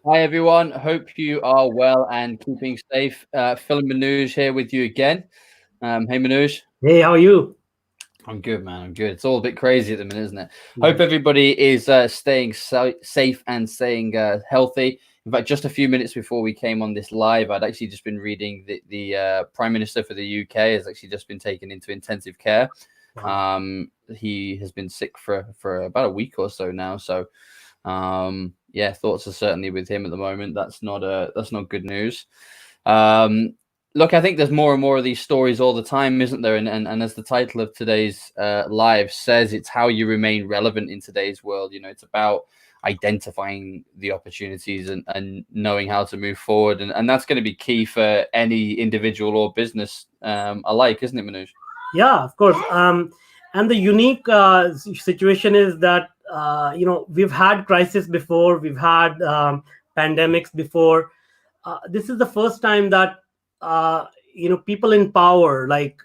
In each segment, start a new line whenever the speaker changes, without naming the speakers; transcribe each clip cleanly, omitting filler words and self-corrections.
Hi everyone. Hope you are well and keeping safe. Phil and Manoj here with you again. Hey Manoj.
Hey, how are you?
I'm good, man. I'm good. It's all a bit crazy at the minute, isn't it?
Yeah.
Hope everybody is staying safe and staying healthy. In fact, just a few minutes before we came on this live, I'd actually just been reading the Prime Minister for the UK has actually just been taken into intensive care.
Wow.
He has been sick for about a week or so now. So yeah, thoughts are certainly with him at the moment. That's not good news. Um, Look, I think there's more and more of these stories all the time, isn't there? And as the title of today's live says, it's how you remain relevant in today's world. It's about identifying the opportunities and knowing how to move forward. And that's going to be key for any individual or business alike, isn't it, Manoj?
Yeah, of course. And the unique situation is that we've had crisis before, we've had pandemics before. This is the first time that people in power, like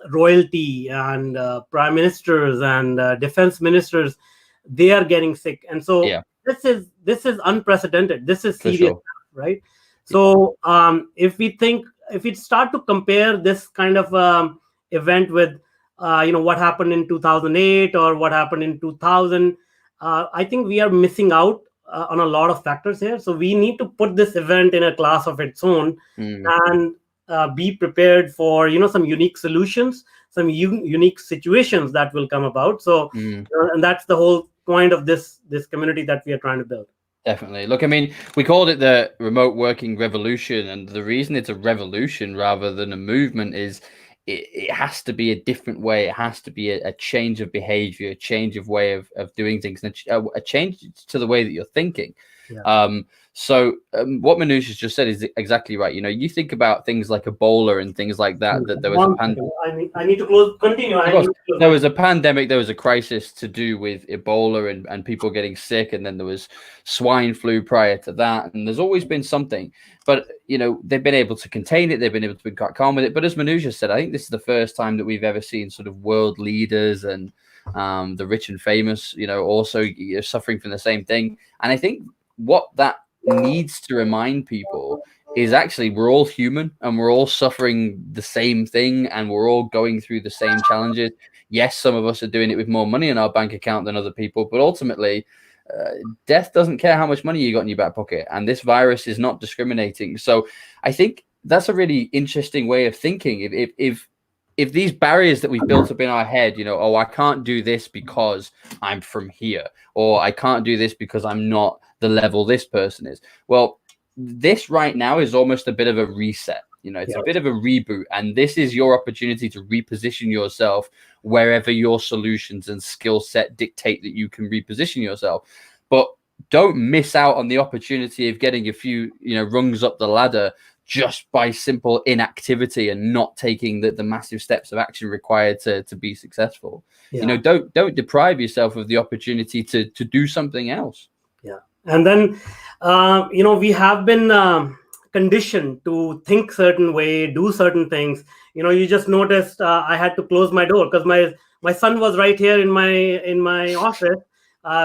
royalty and prime ministers and defense ministers, they are getting sick, and so
Yeah,
this is unprecedented. This is
for
serious,
sure.
right? So if we start to compare this kind of event with what happened in 2008 or what happened in 2000, I think we are missing out on a lot of factors here. So we need to put this event in a class of its own
Mm,
and be prepared for some unique solutions, some unique situations that will come about. So
mm.
and that's the whole point of this community that we are trying to build.
Definitely. Look, I mean, we called it the remote working revolution, and the reason it's a revolution rather than a movement is it has to be a different way. It has to be a change of behavior, a change of way of doing things, and a change to the way that you're thinking.
Yeah.
What Manoush has just said is exactly right. You think about things like Ebola and things like that. That there was a
One second. I need to close. Continue.
of
I need
course,
to close
there
my.
was a pandemic, there was a crisis to do with Ebola and people getting sick, and then there was swine flu prior to that, and there's always been something. But they've been able to contain it, they've been able to be quite calm with it. But as Manuja said, I think this is the first time that we've ever seen sort of world leaders and the rich and famous, also suffering from the same thing. And I think what that needs to remind people is actually we're all human and we're all suffering the same thing and we're all going through the same challenges. Yes, some of us are doing it with more money in our bank account than other people, but ultimately, death doesn't care how much money you got in your back pocket, and this virus is not discriminating. So, I think that's a really interesting way of thinking. If these barriers that we've built up in our head, oh, I can't do this because I'm from here, or I can't do this because I'm not the level this person is. Well, this right now is almost a bit of a reset. It's
Yeah.
a bit of a reboot, and this is your opportunity to reposition yourself wherever your solutions and skill set dictate that you can reposition yourself. But don't miss out on the opportunity of getting a few, rungs up the ladder just by simple inactivity and not taking the massive steps of action required to be successful.
Yeah.
Don't deprive yourself of the opportunity to do something else.
Yeah. And then we have been conditioned to think certain way, do certain things. You just noticed I had to close my door because my son was right here in my office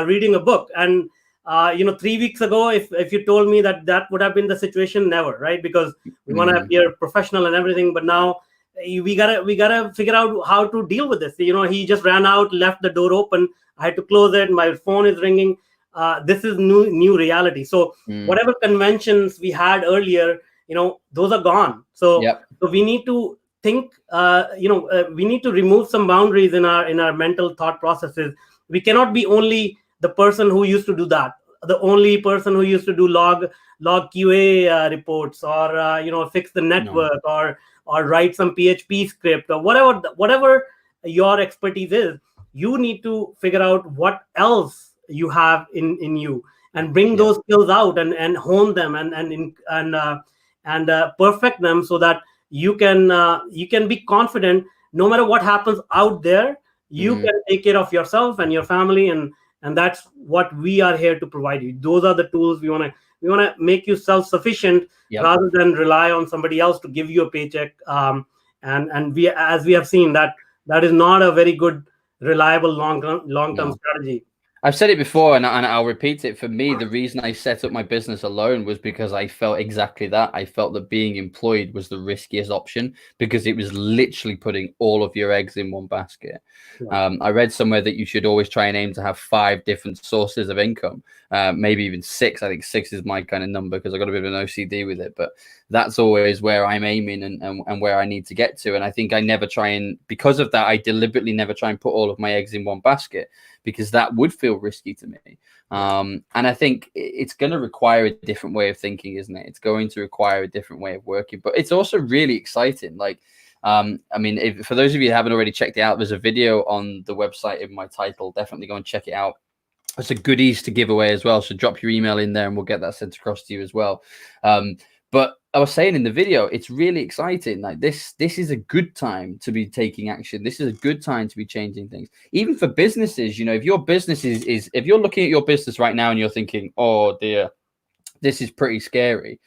reading a book. And 3 weeks ago, if you told me that would have been the situation, never, right? Because we want to
Mm,
appear professional and everything, but now we gotta figure out how to deal with this. He just ran out, left the door open. I had to close it. My phone is ringing. This is new reality. So
mm,
whatever conventions we had earlier, those are gone. So
yep.
we need to think. We need to remove some boundaries in our mental thought processes. We cannot be only the person who used to do that, the only person who used to do log QA reports, or fix the
No.
network, or write some PHP script, or whatever your expertise is. You need to figure out what else you have in you, and bring
Yep.
those skills out, and hone them, and perfect them, so that you can be confident no matter what happens out there. You
Mm,
can take care of yourself and your family, and that's what we are here to provide you. Those are the tools we want to make you self-sufficient,
yep.
rather than rely on somebody else to give you a paycheck. And we, as we have seen, that is not a very good, reliable long-term
No.
strategy.
I've said it before, and I'll repeat it. For me, the reason I set up my business alone was because I felt exactly that. I felt that being employed was the riskiest option because it was literally putting all of your eggs in one basket.
Yeah.
I read somewhere that you should always try and aim to have 5 different sources of income, maybe even 6. I think 6 is my kind of number because I've got a bit of an OCD with it. But that's always where I'm aiming and where I need to get to. And I think I never try and, because of that, I deliberately never try and put all of my eggs in one basket, because that would feel risky to me. And I think it's going to require a different way of thinking, isn't it? It's going to require a different way of working, but it's also really exciting. Like, I mean, for those of you who haven't already checked it out, there's a video on the website in my title. Definitely go and check it out. It's a goodies to give away as well. So drop your email in there and we'll get that sent across to you as well. But I was saying in the video, it's really exciting. Like this is a good time to be taking action. This is a good time to be changing things. Even for businesses, if your business is if you're looking at your business right now and you're thinking, oh dear, this is pretty scary.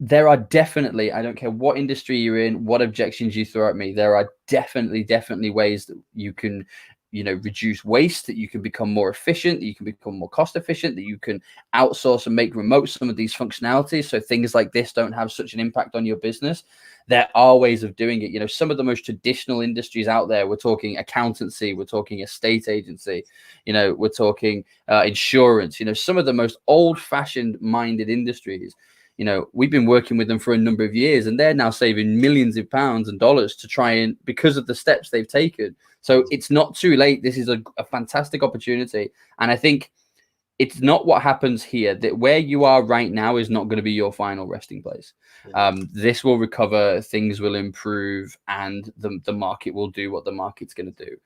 There are definitely, I don't care what industry you're in, what objections you throw at me, there are definitely ways that you can, reduce waste, that you can become more efficient, that you can become more cost efficient, that you can outsource and make remote some of these functionalities so things like this don't have such an impact on your business. There are ways of doing it. Some of the most traditional industries out there, we're talking accountancy, we're talking estate agency, we're talking insurance, some of the most old-fashioned minded industries. We've been working with them for a number of years and they're now saving millions of pounds and dollars to try and, because of the steps they've taken. So it's not too late. This is a fantastic opportunity. And I think it's not what happens here, that where you are right now is not going to be your final resting place. This will recover, things will improve, and the market will do what the market's going to do.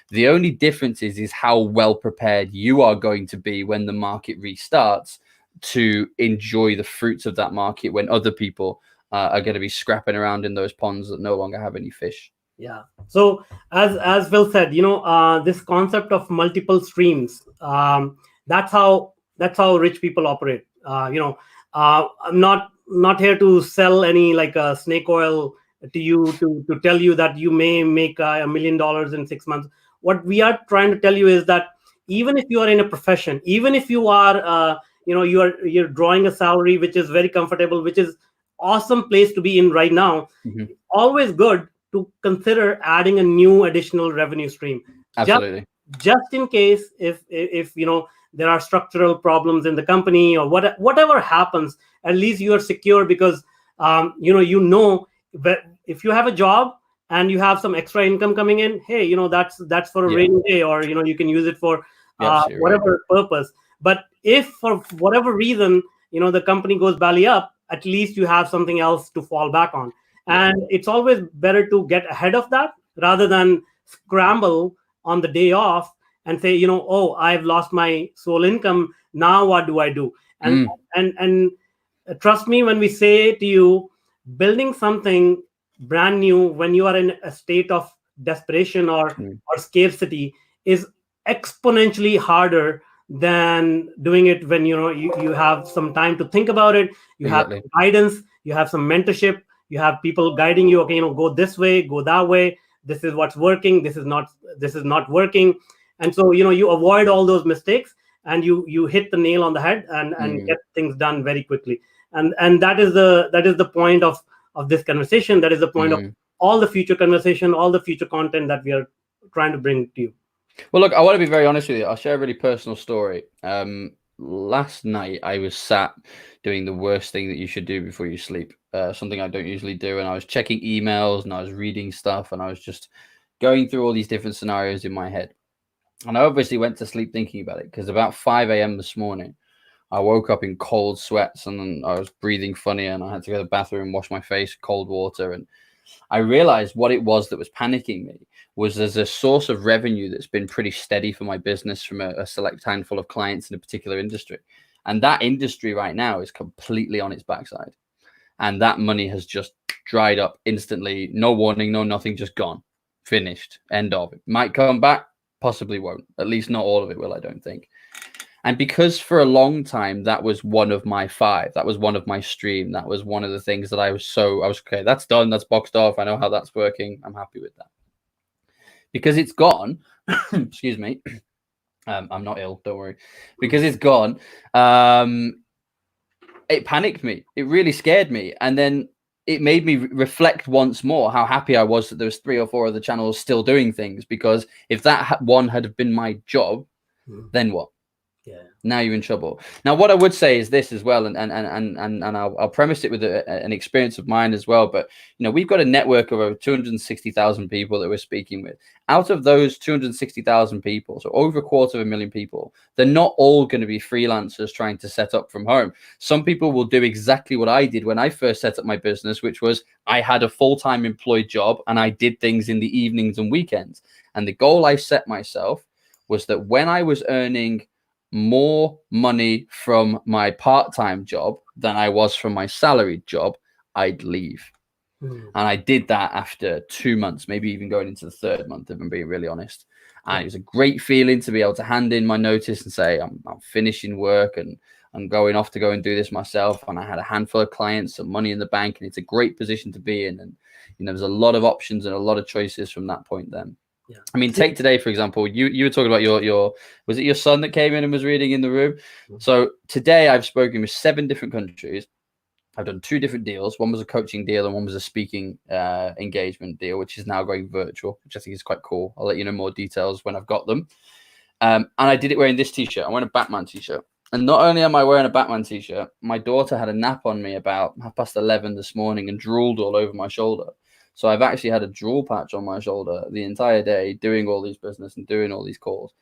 The only difference is how well prepared you are going to be when the market restarts to enjoy the fruits of that market when other people are going to be scrapping around in those ponds that no longer have any fish.
Yeah. So as Will said, this concept of multiple streams, that's how rich people operate. I'm not here to sell any like snake oil to you to tell you that you may make $1 million in 6 months. What we are trying to tell you is that even if you are in a profession, even if you are you're drawing a salary which is very comfortable, which is awesome place to be in right now,
Mm-hmm.
it's always good to consider adding a new additional revenue stream.
Absolutely.
Just in case if there are structural problems in the company or whatever happens, at least you are secure because that if you have a job and you have some extra income coming in, hey, that's for a rainy day, or you can use it for whatever purpose. But if for whatever reason the company goes belly up, at least you have something else to fall back on. And it's always better to get ahead of that rather than scramble on the day off and say, oh, I've lost my sole income. Now what do I do? And trust me when we say to you, building something brand new when you are in a state of desperation or scarcity is exponentially harder than doing it when you have some time to think about it. You have guidance, you have some mentorship, you have people guiding you. Okay, go this way, go that way. This is what's working. This is not working. And so you avoid all those mistakes and you hit the nail on the head and get things done very quickly. And that is the point of this conversation. That is the point of all the future conversation, all the future content that we are trying to bring to you.
Well, look, I want to be very honest with you. I'll share a really personal story. Last night, I was sat doing the worst thing that you should do before you sleep, something I don't usually do. And I was checking emails and I was reading stuff and I was just going through all these different scenarios in my head. And I obviously went to sleep thinking about it because about 5 a.m. this morning, I woke up in cold sweats and I was breathing funny and I had to go to the bathroom and wash my face, cold water. And I realized what it was that was panicking me was there's a source of revenue that's been pretty steady for my business from a select handful of clients in a particular industry. And that industry right now is completely on its backside. And that money has just dried up instantly. No warning, no nothing, just gone. Finished. End of. It might come back, possibly won't. At least not all of it will, I don't think. And because for a long time, that was one of my 5, that was one of my stream, that was one of the things that I was okay, that's done, that's boxed off. I know how that's working. I'm happy with that. Because it's gone, excuse me, I'm not ill, don't worry, because it's gone. Um, it panicked me. It really scared me, and then it made me reflect once more how happy I was that there was 3 or 4 other channels still doing things. Because if that one had been my job, then what?
Yeah.
Now you're in trouble. Now, what I would say is this as well, and I'll premise it with an experience of mine as well. But we've got a network of over 260,000 people that we're speaking with. Out of those 260,000 people, so over 250,000 people, they're not all going to be freelancers trying to set up from home. Some people will do exactly what I did when I first set up my business, which was I had a full-time employed job and I did things in the evenings and weekends. And the goal I set myself was that when I was earning more money from my part-time job than I was from my salaried job, I'd leave. And I did that after 2 months, maybe even going into the third month, if I'm being really honest. And it was a great feeling to be able to hand in my notice and say, I'm finishing work and I'm going off to go and do this myself. And I had a handful of clients, some money in the bank, and it's a great position to be in. And there's a lot of options and a lot of choices from that point then.
Yeah.
I mean, take today, for example, you were talking about your was it your son that came in and was reading in the room? So today I've spoken with 7 different countries. I've done 2 different deals. One was a coaching deal and one was a speaking engagement deal, which is now going virtual, which I think is quite cool. I'll let you know more details when I've got them. And I did it wearing this t-shirt. I'm wearing a Batman t-shirt. And not only am I wearing a Batman t-shirt, my daughter had a nap on me about 11:30 this morning and drooled all over my shoulder. So I've actually had a drool patch on my shoulder the entire day doing all these business and doing all these calls.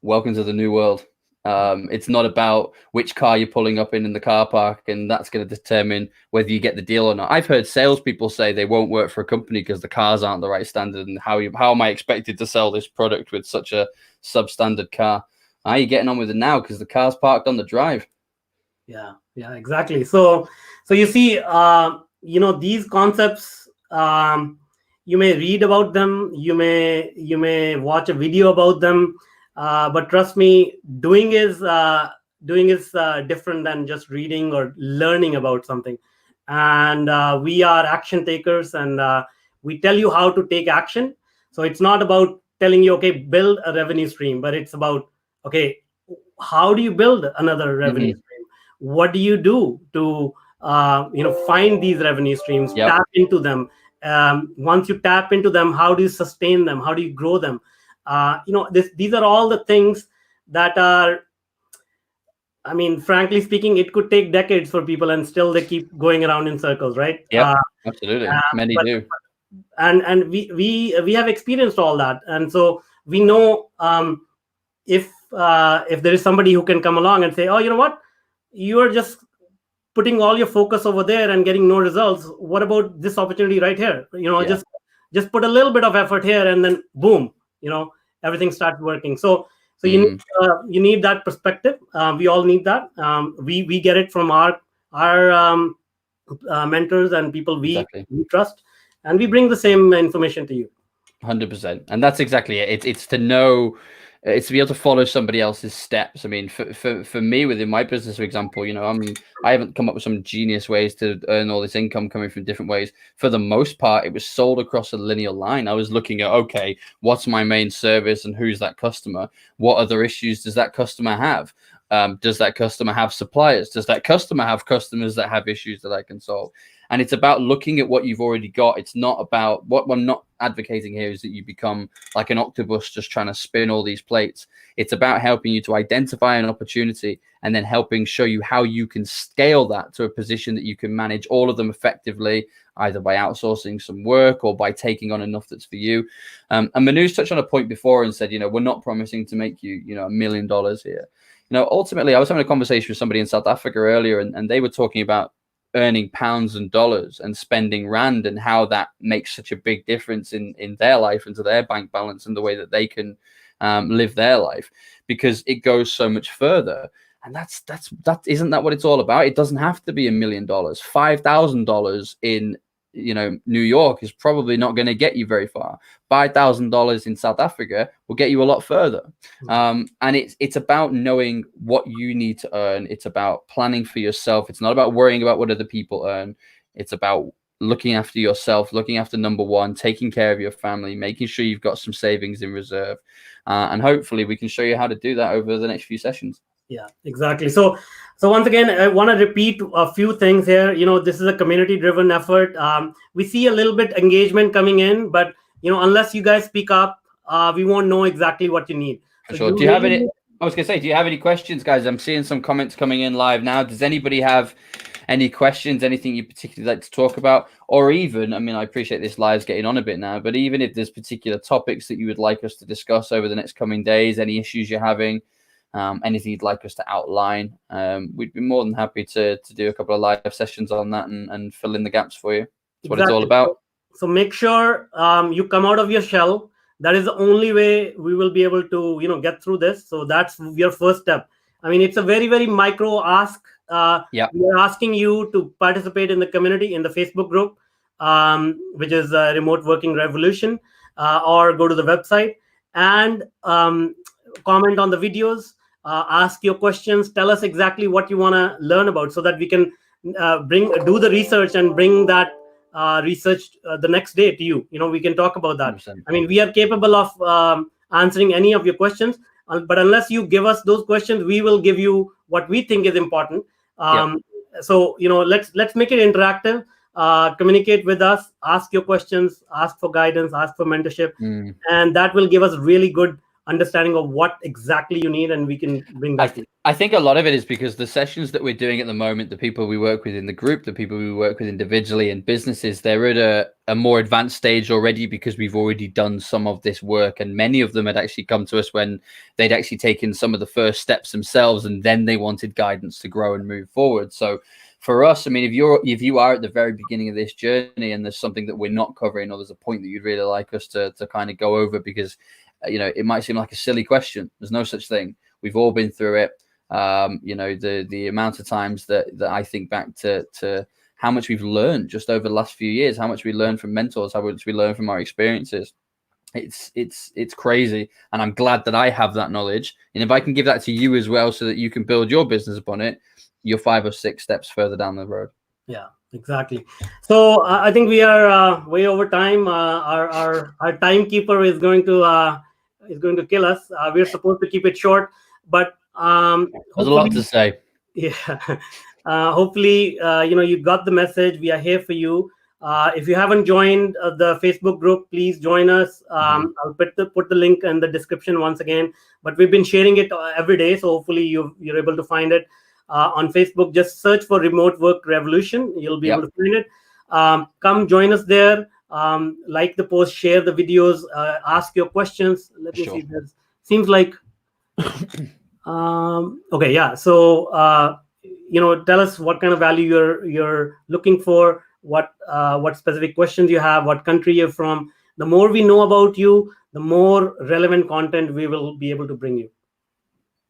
Welcome to the new world. It's not about which car you're pulling up in the car park, and that's going to determine whether you get the deal or not. I've heard salespeople say they won't work for a company because the cars aren't the right standard, and how am I expected to sell this product with such a substandard car? How are you getting on with it now? Because the car's parked on the drive.
Yeah, exactly. So you see, these concepts. You may read about them, you may watch a video about them, but trust me, doing is different than just reading or learning about something. And we are action takers, and we tell you how to take action. So it's not about telling you, okay, build a revenue stream, but it's about, okay, how do you build another revenue stream? What do you do to find these revenue streams, tap into them? Once you tap into them, how do you sustain them? How do you grow them? These are all the things that are, I mean, frankly speaking, it could take decades for people, and still they keep going around in circles, right?
Yeah, absolutely. Many do.
And we have experienced all that, and so we know if there is somebody who can come along and say, oh, you know what, you are just putting all your focus over there and getting no results. What about this opportunity right here? Just put a little bit of effort here, and then boom, everything starts working. So you need that perspective. We all need that. We get it from our mentors and people we trust, and we bring the same information to you.
100%. And that's exactly it. It's to know, it's to be able to follow somebody else's steps. I mean, for me within my business, for example, I haven't come up with some genius ways to earn all this income coming from different ways. For the most part, it was sold across a linear line. I was looking at, okay, what's my main service and who's that customer? What other issues does that customer have? Does that customer have suppliers? Does that customer have customers that have issues that I can solve? And it's about looking at what you've already got. It's not about, what I'm not advocating here is that you become like an octopus just trying to spin all these plates. It's about helping you to identify an opportunity and then helping show you how you can scale that to a position that you can manage all of them effectively, either by outsourcing some work or by taking on enough that's for you. And Manu's touched on a point before and said, we're not promising to make you, $1 million here. Ultimately, I was having a conversation with somebody in South Africa earlier, and they were talking about earning pounds and dollars and spending rand, and how that makes such a big difference in their life and to their bank balance and the way that they can live their life, because it goes so much further. And that isn't that what it's all about? It doesn't have to be $1 million. $5,000 in New York is probably not going to get you very far. $5,000 in South Africa will get you a lot further. And it's about knowing what you need to earn. It's about planning for yourself. It's not about worrying about what other people earn. It's about looking after yourself, looking after number one, taking care of your family, making sure you've got some savings in reserve. And hopefully we can show you how to do that over the next few sessions.
Yeah, exactly. So once again, I want to repeat a few things here. This is a community-driven effort. We see a little bit engagement coming in, but unless you guys speak up, we won't know exactly what you need.
For sure. Do you have any? I was gonna say, do you have any questions, guys? I'm seeing some comments coming in live now. Does anybody have any questions? Anything you particularly like to talk about, or even, I mean, I appreciate this live's getting on a bit now, but even if there's particular topics that you would like us to discuss over the next coming days, any issues you're having. Anything you'd like us to outline, we'd be more than happy to do a couple of live sessions on that and fill in the gaps for you. That's what it's all about.
So make sure you come out of your shell. That is the only way we will be able to get through this. So that's your first step. I mean, it's a very, very micro ask.
Yeah,
we are asking you to participate in the community, in the Facebook group, which is Remote Working Revolution, or go to the website and comment on the videos. Ask your questions, tell us exactly what you want to learn about so that we can do the research and bring that research the next day to you. We can talk about that.
100%.
I mean, we are capable of answering any of your questions, but unless you give us those questions, we will give you what we think is important. So let's make it interactive. Communicate with us, ask your questions, ask for guidance, ask for mentorship, and that will give us really good understanding of what exactly you need, and we can bring that.
I think a lot of it is because the sessions that we're doing at the moment, the people we work with in the group, the people we work with individually in businesses, they're at a more advanced stage already because we've already done some of this work, and many of them had actually come to us when they'd actually taken some of the first steps themselves, and then they wanted guidance to grow and move forward. So for us, I mean, if you are at the very beginning of this journey and there's something that we're not covering, or there's a point that you'd really like us to kind of go over, because it might seem like a silly question. There's no such thing. We've all been through it. The amount of times that I think back to how much we've learned just over the last few years, how much we learned from mentors, how much we learned from our experiences. It's crazy, and I'm glad that I have that knowledge. And if I can give that to you as well, so that you can build your business upon it, you're 5 or 6 steps further down the road.
Yeah, exactly. So I think we are way over time. Our timekeeper is going to kill us. We're supposed to keep it short, but
there's a lot to say.
Yeah. Hopefully, you got the message. We are here for you. If you haven't joined the Facebook group, please join us. I'll put the link in the description once again. But we've been sharing it every day, so hopefully you're able to find it on Facebook. Just search for Remote Work Revolution. You'll be able to find it. Come join us there. Like the post, share the videos, ask your questions. Let me see. This seems like okay, yeah. So tell us what kind of value you're looking for, what specific questions you have, what country you're from. The more we know about you, the more relevant content we will be able to bring you.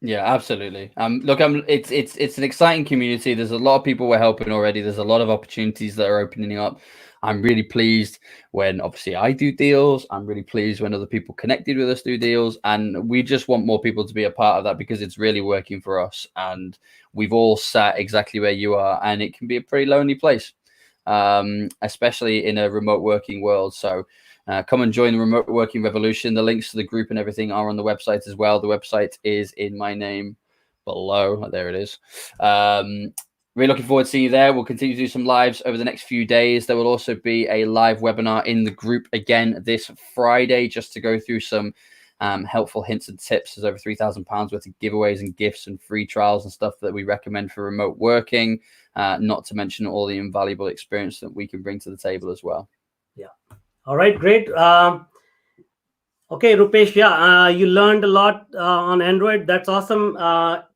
Yeah, absolutely. Look, it's an exciting community. There's a lot of people we're helping already. There's a lot of opportunities that are opening up. I'm really pleased when obviously I do deals. I'm really pleased when other people connected with us do deals, and we just want more people to be a part of that because it's really working for us. And we've all sat exactly where you are, and it can be a pretty lonely place, especially in a remote working world. So come and join the Remote Working Revolution. The links to the group and everything are on the website as well. The website is in my name below. There it is. Really looking forward to seeing you there. We'll continue to do some lives over the next few days. There will also be a live webinar in the group again this Friday, just to go through some helpful hints and tips. There's over £3,000 worth of giveaways and gifts and free trials and stuff that we recommend for remote working, not to mention all the invaluable experience that we can bring to the table as well.
Yeah. All right, great. Okay, Rupesh, you learned a lot on Android. That's awesome.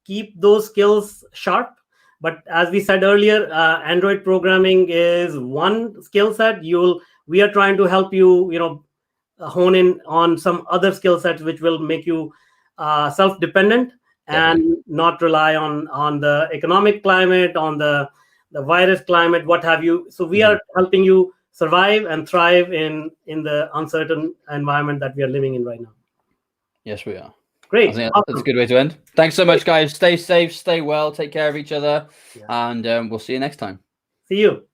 Keep those skills sharp. But as we said earlier, Android programming is one skill set. We are trying to help you, hone in on some other skill sets which will make you self-dependent and not rely on the economic climate, on the virus climate, what have you. So we are helping you survive and thrive in the uncertain environment that we are living in right now.
Yes, we are.
Great.
I think that's a good way to end. Thanks so much, guys. Stay safe, stay well, take care of each other, and we'll see you next time.
See you.